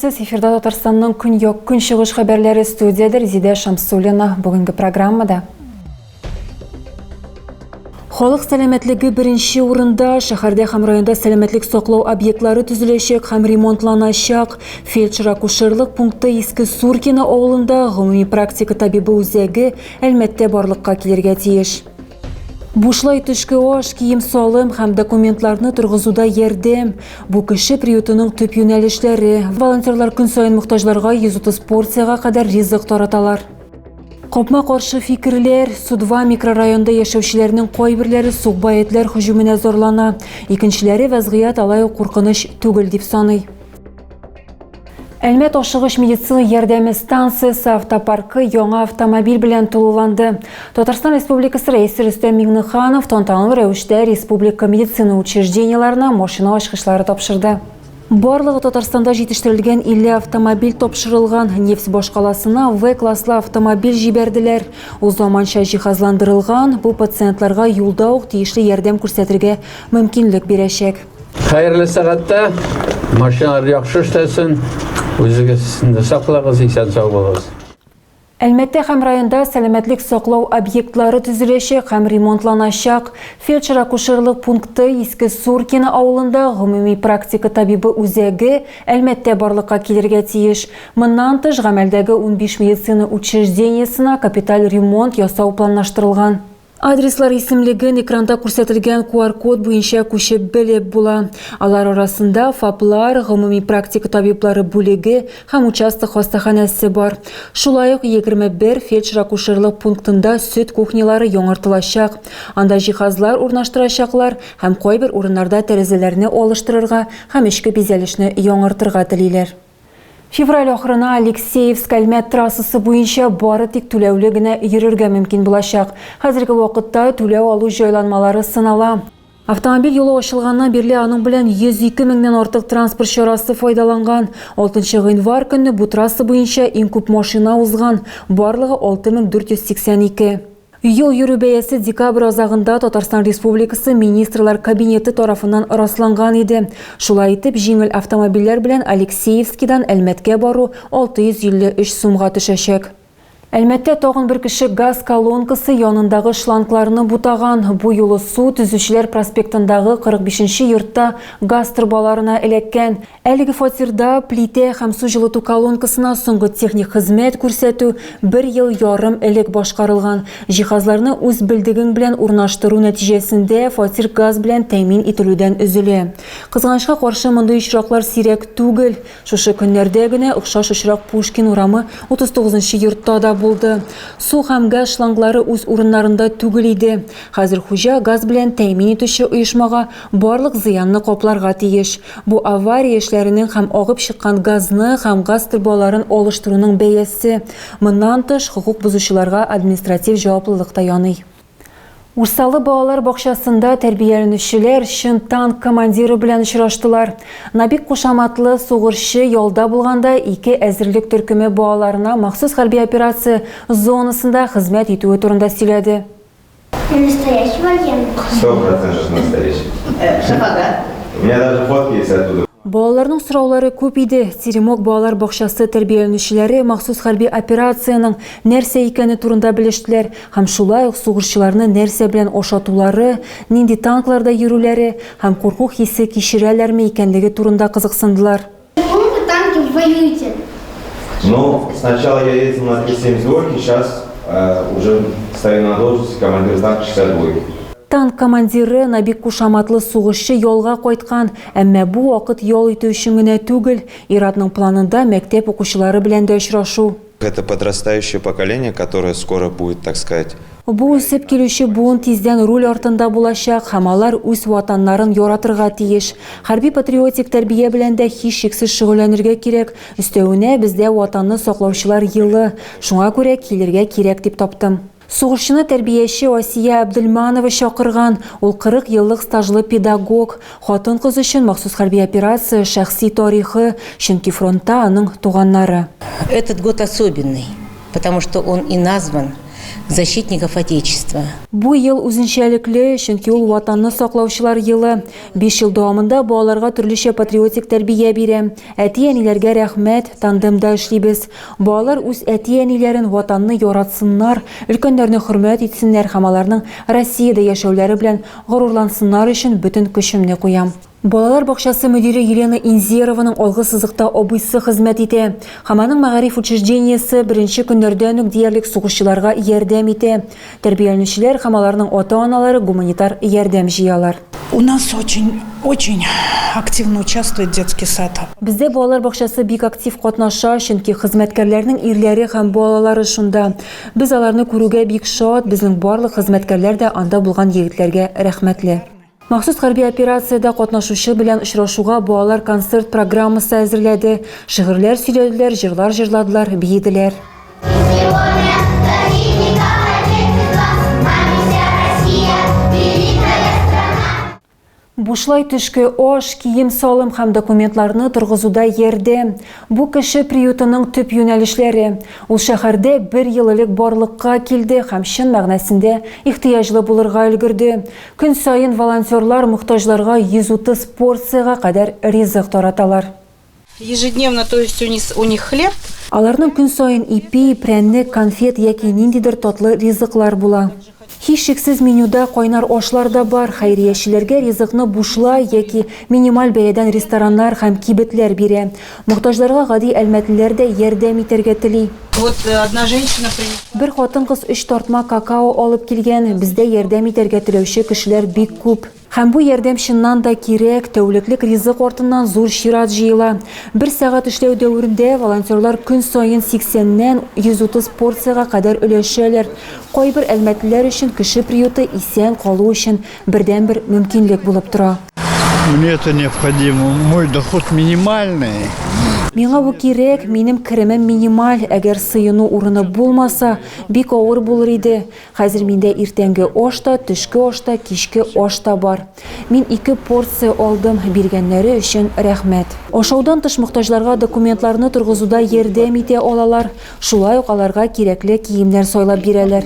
саламатсыз, эфирда Татарстанның күншығыш хабарлары студияда Резида Шамсулина бүгінгі программада. Халық сәлеметлігі бірінші орында, шәһәрдә һәм районда сәлеметлік соқлау объектлары түзелешек һәм ремонтланачак. Фельдшер-акушерлык пункты Иске Суркина авылында гомуми практика табибы үзәге әлмәттә барлыкка килергә тиеш. Бушлай төшке аш, кием салым һәм документларны торгызуда ярдәм. Бу кеше приютының төп юнәлешләре. Волонтерлар көн сайын мохтаҗларга 130 порцияга кадәр ризык тараталар. Копма каршы фикерләр, Судва микрорайонда яшәүчеләрнең кайберләре сугбаетләр һөҗүменә зарлана. Икенчеләре вазгыять алай куркыныч түгел дип саный. Әлмәт ашыгыш медицина ярдәме станциясе автопаркы яңа автомобиль белән тулыланды. Татарстан Республикасы Рәисе Рөстәм Миңнеханов тантаналы рәвештә республика медицина учреждениеларына машина ачкычлары тапшырды. Барлыгы Татарстанда җитештерелгән 50 автомобиль тапшырылган. Нефтьбаш каласына В-класслы автомобиль җибәрделәр. Ул заманча җиһазландырылган, бу пациентларга юлда ук тиешле ярдәм күрсәтергә мөмкинлек бирәчәк. Хәерле сәгатьтә машиналар яхшы эшләсен. Үзегезне саклagыз, исән сау булыгыз. Әлмәттә һәм районда сәламәтлек саклау объектлары төзеләчәк һәм ремонтланачак. Фельдшер-акушерлык пункты Иске Суркина авылында гомуми практика табибы үзәге әлмәттә барлыкка килергә тиеш. Моннан тыш гамәлдәге 15 медицина учреждениесына капиталь ремонт ясау планлаштырылган. Адреслар исемлеген экранда күрсәтелгән QR-код буенча күчеп белеп була. Алар арасында ФАПлар, гомуми практика табиблары бүлеге һәм участок хастаханәсе бар. Шулай ук 21 фельдшер-акушерлык пунктында сөт кухнялары яңартылачак. Анда җиһазлар урнаштырачаклар һәм кайбер урыннарда тәрәзәләрне алыштырырга һәм эчке бизәлешне яңартырга телиләр. Февраль ахырына Алексеевск-Әлмәт трассасы буенча бары тик түләүле генә йөрергә мөмкин булачак. Хәзерге вакытта түләү алу җайланмалары сынала. Автомобиль юлы ачылганнан бирле аның белән 102 меңнән артык транспорт чарасы файдаланган. 6 гыйнвар көнне бу трасса буенча иң күп машина узган, барлыгы 6482. Юл йөрү бәясе декабрь азагында Татарстан Республикасы Министрлар кабинеты тарафыннан расланган иде. Шулай итеп, җиңел автомобильләр белән Алексеевскидан Әлмәткә бару 653 сумга төшәчәк. Әлмәттә тагын бер кеше газ колонкасы янындагы шлангларны бутаган. Бу юлы су Төзүчеләр проспектындагы 45-нче йортта газ трубаларына эләккән. Әлеге фатирда плите һәм су җылыту колонкасына соңгы техник хезмәт күрсәтү 1 ел ярым элек башкарылган. Җиһазларны үз белдегең белән урнаштыру нәтиҗәсендә фатир газ белән тәэмин ителүдән өзелә. Кызганычка каршы мондый очраклар сирәк түгел. Шушы көннәрдә генә охшаш очрак Пушкин урамы 39-нчы йортта да булды. Су һәм газ шланглары үз урыннарында түгел иде. Хәзер хуҗа газ белән тәэмин итүче оешмага барлык зыянны капларга тиеш. Бу авария эшләренең һәм агып чыккан газны һәм газ трубаларын алыштыруның бәясе. Моннан тыш хукук бузучыларга административ җаваплылык та яный. Урсалы балалар бакчасында тәрбияләнүчеләр чын танк командиры белән очраштылар. Набик кушаматлы сугырчы ялда булганда 2 әзерлек төркеме балаларына махсус хәрби операция зонасында хезмәт итүе турында сөйләде. Настоящий военный. 100% настоящий. Шахада. У меня даже фотки есть оттуда. Балаларның сораулары күп иде. Теремок балалар бакчасы тәрбияләнүчеләре махсус хәрби операцияның нәрсә икәне турында белештеләр һәм шулай ук сугырчыларны нәрсә белән ашатулары, нинди танкларда йөрүләре һәм курку хисе кичерәләрме икәнлеге турында кызыксындылар. Почему вы танки воюете? Ну, сначала я ездил на 372, сейчас уже стою на должности командир танка 62. Танк командиры Набик кушаматлы сугышчы ялга кайткан, әмма бу вакыт ял итү өчен генә түгел, Иратның планында мәктәп укучылары белән дә очрашу. Это подрастающее поколение, которое скоро будет, так сказать. Бу үсеп килүче буын тиздән руль артында булачак, һәм алар үз ватаннарын яратырга тиеш. Хәрби патриотик тәрбия белән дә һичшиксез шөгыльләнергә кирәк. Өстәвенә бездә ватанны саклаучылар елы. Шуңа күрә килергә кирәк дип таптым. Сугышчыны тәрбияче Асия Абдельманова чакырган. Ул 40 еллык стажлы педагог. Хатын-кыз өчен махсус хәрби операция шәхси тарихы, чөнки фронтта аның туганнары. Этот год особенный, потому что он и назван защитников Отечества. Бу ел үзенчәлекле, чөнки ул ватанны саклаучылар елы. 5 ел дәвамында балаларга төрлечә патриотик тәрбия бирә. Әти-әниләргә рәхмәт, тандемда эшлибез. Балалар үз әти-әниләрен, ватанны яратсыннар, өлкәннәрне хөрмәт итсеннәр һәм аларның Россиядә яшәүләре белән горурлансыннар өчен бөтен көчемне куям. Балалар бакчасы мөдире Елена Инзерованың алгы сызыкта абыйсы хезмәт итә. Һәм аның мәгариф учреждениесе беренче көннәрдән үк диярлек сугышчыларга ярдәм итә. Тәрбияләнүчеләр һәм аларның ата-аналары гуманитар ярдәм җыялар. У нас очень активно участвует детский сад. Бездә балалар бакчасы бик актив катнаша, чөнки хезмәткәрләрнең ирләре һәм балалары шунда. Без аларны күрүгә бик шат, безнең барлык хезмәткәрләр дә анда булган егетләргә рәхмәтле. Махсус хәрби операциядә катнашучы белән очрашуга балалар концерт программасы әзерләде. Шигырьләр сөйләделәр, җырлар җырладылар, биеделәр. Бушлай төшке аш, кием салым һәм документларны торгызуда ярдәм. Бу кеше приютының төп юнәлешләре. Ул шәһәрдә 1 ел элек барлыкка килде һәм чын мәгънәсендә ихтыяҗлы булырга өлгерде. Көн сайын волонтерлар мохтаҗларга 130 порцияга кадәр ризык тараталар. Ежедневно, то есть у них хлеб. Аларның көн сайын ипи, прәннек, конфет яки ниндидер татлы ризыклар була. Һичшиксез менюда кайнар ашлар да бар. Хәйриячеләргә ризыкны бушлай яки минималь бәядән рестораннар һәм кибетләр бирә. Мохтаҗларга гади әлмәтлеләр дә ярдәм итәргә тели. Вот одна женщина принесла. Бер хатын-кыз 3 тартма какао алып килгән. Бездә ярдәм итәргә теләүче кешеләр бик күп. Һәм бу ярдәм чыннан да кирәк. Тәүлеклек ризык артыннан зур чират җыела. 1 сәгать эшләү дәверендә волонтерлар көн сайын 80-нән 130 порцияга кадәр өләшәләр. Кайбер әлмәтлеләр өчен кеше приюты исән калу өчен бердән-бер мөмкинлек булып тора. Мне это необходимо. Мой доход минимальный. Миңа бу кирәк, минем керемем минималь. Әгәр сыену урыны булмаса, бик авыр булыр иде. Хәзер миндә иртәнге аш та, төшке аш та, кичке аш та бар. Мин 2 порция алдым, биргәннәре өчен рәхмәт. Ашаудан тыш мохтаҗларга документларны торгызуда ярдәм итә алалар. Шулай ук аларга кирәкле киемнәр сайлап бирәләр.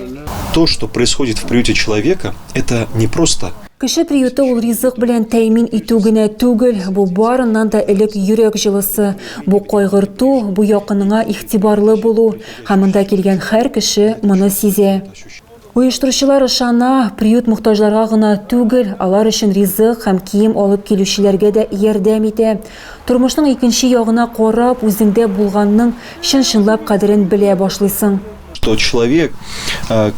То, что происходит в приюте человека, это не просто. Кеше приюты ул ризык белән тәэмин итү генә түгел, бу барыннан да элек йөрәк җылысы, бу кайгырту, бу якыныңа игътибарлы булу, һәм монда килгән һәр кеше моны сизә. Оештыручылар ышана, приют мохтаҗларга гына түгел, алар өчен ризык һәм кием алып килүчеләргә дә ярдәм итә. Тормышның икенче ягына карап, үзеңдә булганның чын-чынлап кадерен белә башлыйсың. Что человек,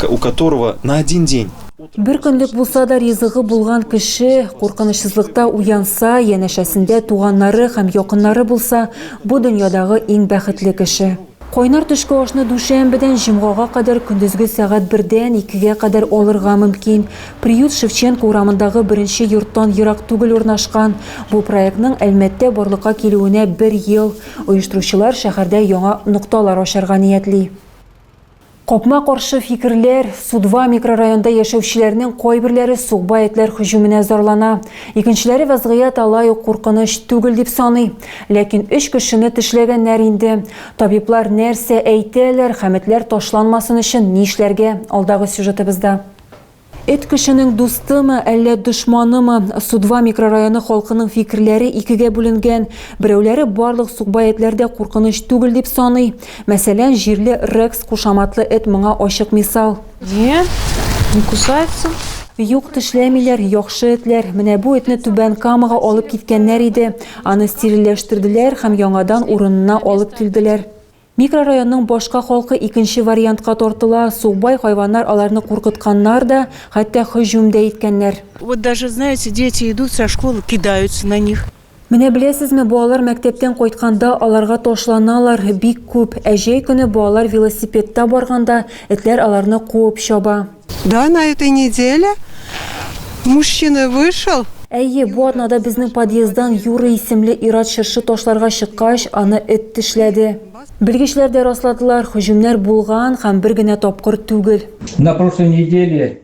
у которого на один день Бер көнлек булса да ризыгы булган кеше куркынычсызлыкта уянса, янәшәсендә туганнары һәм якыннары булса, бу дөньядагы иң бәхетле кеше. Кайнар төшке ашны дүшәмбедән җомгага кадәр көндезге сәгать 1-дән 2-гә кадәр алырга мөмкин. Приют Шевченко урамындагы беренче йорттан ерак түгел урнашкан. Бу проектның Әлмәттә барлыкка килүенә 1 ел. Оештыручылар шәһәрдә яңа нокталар ачарга ниятли. Копма каршы фикерләр, Судва микрорайонда яшәүчеләрнең кайберләре сугба этләр һөҗүменә зарлана. Икенчеләре вазгыять алай ук куркыныч түгел дип саный. Ләкин 3 кешене тешләгәннәр инде. Табиблар нәрсә әйтәләр, хәмәтләр ташланмасын өчен ни эшләргә? Алдагы сюжетыбызда. Эт кешенең дустымы, әллә дошманымы? Судва микрорайоны халкының фикерләре икегә бүленгән. Берәүләре барлык сугба этләрдә куркыныч түгел дип саный. Мәсәлән, җирле Рекс кушаматлы эт моңа ачык мисал. Нет, не кусается. Юк, тешләмиләр, яхшы этләр. Менә бу этне Түбән Камага алып киткәннәр иде. Аны стерильләштерделәр һәм яңадан урынына алып килделәр. Микрорайонның башка халкы икенче вариантка тартыла. Сугбай хайваннар аларны куркытканнар да, хәтта һөҗүм дә иткәннәр. Вот даже, знаете, дети идут со школы, кидаются на них. Менә беләсезме, балалар мәктәптән кайтканда аларга ташланалар бик күп. Әҗәй көне балалар велосипедта барганда этләр аларны куып чаба. Да, на этой неделе мужчина вышел. Әйе, бу атнада безнең подъезддан Юра исемле ир-ат шыршы ташларга чыккач, аны эт тешләде. Белгечләр дә расладылар, һөҗүмнәр булган һәм бер генә тапкыр түгел. На прошлой неделе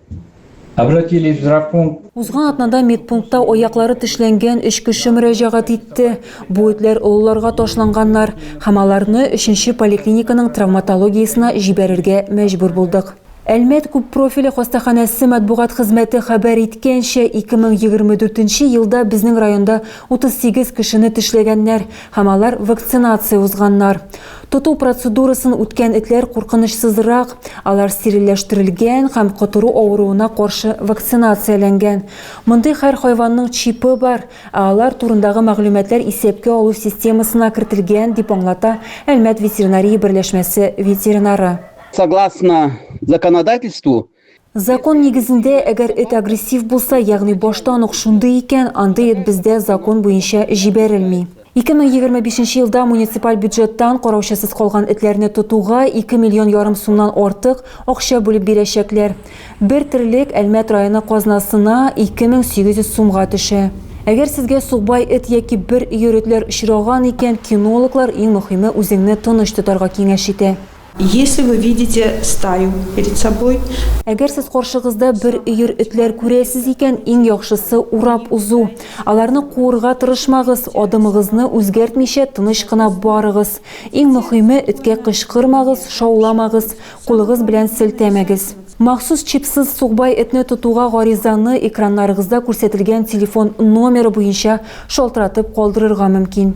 обратились в здравпункт. Узган атнада медпунктта аяклары тешләнгән 3 кеше мөрәҗәгать итте. Бу этләр олыларга ташланганнар һәм аларны 3нче поликлиниканың травматологиясына җибәрергә мәҗбүр булдык. Әлмәт күп профилі хастаханасы матбугат хезмәте хәбәр иткәнчә 2024 елда безнең районда 38 кешене тешләгәннәр һәм алар вакцинация узганнар. Тоту процедурасын үткән этләр куркынычсызрак, алар стерильләштерелгән һәм котыру авыруына каршы вакцинацияләнгән. Мондый һәр хайванның чипы бар, алар турындагы мәгълүматлар исәпкә алу системасына кертелгән дип аңлата Әлмәт ветеринария берләшмәсе ветеринары. Согласно законодательству, Закон нигезендә, әгәр эт агрессив булса, ягъни баштан ук шундый икән, андый эт бездә закон буенча җибәрелми. 2025 елда муниципаль бюджеттан караучысыз калган этләрне тотуга 2,5 миллион сумнан артык акча бүлеп бирәчәкләр. Бер терлек Әлмәт районы казнасына 2800 сумга төшә. Әгәр сезгә сукбай эт яки бер өер этләр очраган икән, кинологлар иң мөһиме үзеңне тыныч тотарга киңәш итә. Если вы видите стаю перед собой, Әгәр сез каршыгызда бер өер этләр күрәсез икән, иң яхшысы урап узу. Аларны куырга тырышмагыз, адымыгызны үзгәртмичә тыныч кына барыгыз. Иң мөһиме эткә кычкырмагыз, шауламагыз, кулыгыз белән селтәмәгез. Махсус чипсыз сукбай этне тотуга гаризаны экраннарыгызда күрсәтелгән телефон номеры буенча шалтыратып калдырырга мөмкин.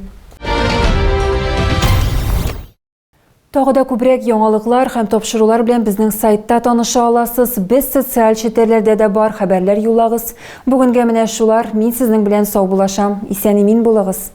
Тагы да күбрәк яңалыклар һәм тапшырулар белән безнең сайтта таныша аласыз. Без социаль челтәрләрдә дә бар, хәбәрләр юллагыз. Бүгенгә менә шулар. Мин сезнең белән сау булашам. Исән-имин булыгыз.